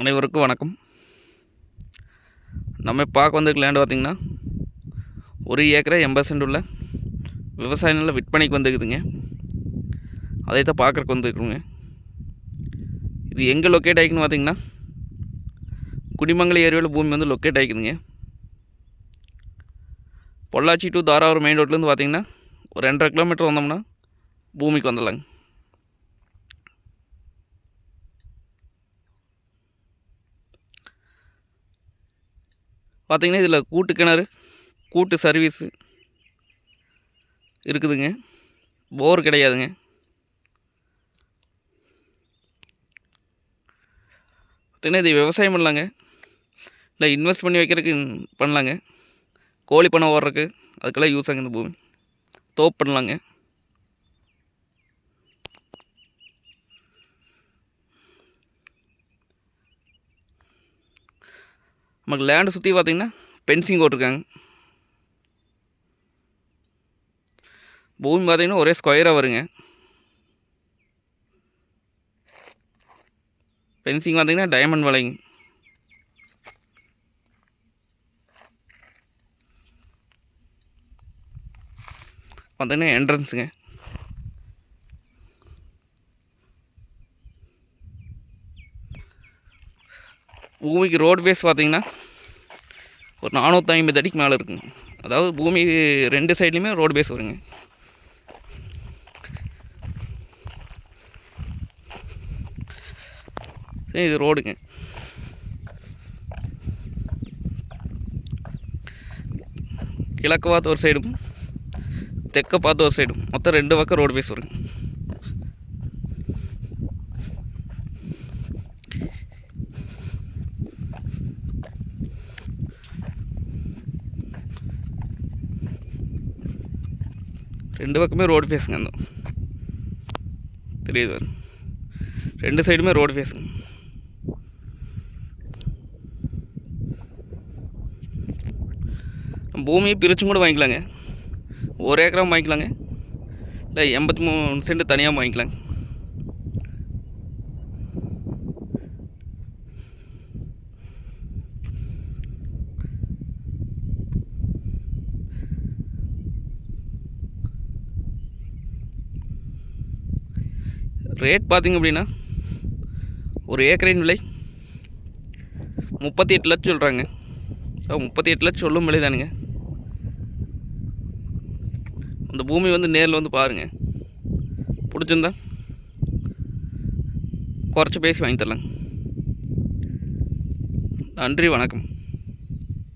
அனைவருக்கும் வணக்கம். நம்ம பார்க்க வந்திருக்க லேண்டு பார்த்திங்கன்னா 1 ஏக்கரை 80 சென்ட் உள்ள விவசாய நிலம் விற்பனைக்கு வந்துக்குதுங்க. அதை தான் பார்க்குறக்கு வந்துருக்குங்க. இது எங்கே லொக்கேட் ஆகிக்குன்னு பார்த்திங்கன்னா குடிமங்கலம் ஏரியாவில் பூமி வந்து லொக்கேட் ஆகிக்குதுங்க. பொள்ளாச்சி டு தாராபுரம் மெயின் ரோட்லேருந்து பார்த்திங்கன்னா ஒரு 2.5 கிலோமீட்டர் வந்தோம்னா பூமிக்கு வந்துடலாங்க. பார்த்திங்கன்னா இதில் கூட்டு கிணறு, கூட்டு சர்வீஸு இருக்குதுங்க. போர் கிடையாதுங்க. பார்த்திங்கன்னா இது விவசாயம் பண்ணலாங்க, இல்லை இன்வெஸ்ட் பண்ணி வைக்கிறதுக்கு பண்ணலாங்க. கோழி பண்ணை ஓடுறதுக்கு அதுக்கெல்லாம் யூஸ் ஆகுது. இந்த பூமி தோப்பு பண்ணலாங்க. நமக்கு லேண்டு சுற்றி பார்த்திங்கன்னா பென்சிங் போட்டிருக்காங்க. பூமி பார்த்திங்கன்னா ஒரே ஸ்கொயராக வருங்க. பென்சிங் பார்த்திங்கன்னா டைமண்ட் வலைங்க. பார்த்திங்கன்னா என்ட்ரன்ஸுங்க. பூமிக்கு ரோடு பேஸ் பார்த்திங்கன்னா ஒரு 450 அடிக்கு மேலே இருக்குங்க. அதாவது பூமி 2 சைட்லேயுமே ரோடு பேஸ் வருங்க. இது ரோடுங்க. கிழக்கு பார்த்து ஒரு சைடும் தெற்க பார்த்து ஒரு சைடும் மொத்தம் 2 பக்கம் ரோடு பேஸ் வருங்க. ரெண்டு பக்கமே ரோடு ஃபேஸுங்க. அந்த தெரியுது, 2 சைடுமே ரோடு ஃபேஸுங்க. பூமியை பிரிச்சும் கூட வாங்கிக்கலாங்க. 1 ஏக்கராக வாங்கிக்கலாங்க, இல்லை 83 சென்ட் தனியாக வாங்கிக்கலாங்க. ரேட் பார்த்திங்க அப்படின்னா ஒரு ஏக்கரின் விலை 38 லட்சம் சொல்கிறாங்க. 38 லட்சம் சொல்லும் விலை தானுங்க. அந்த பூமி வந்து நேரில் வந்து பாருங்கள். பிடிச்சிருந்தா குறைச்சி பேசி வாங்கி தரலாங்க. நன்றி, வணக்கம்.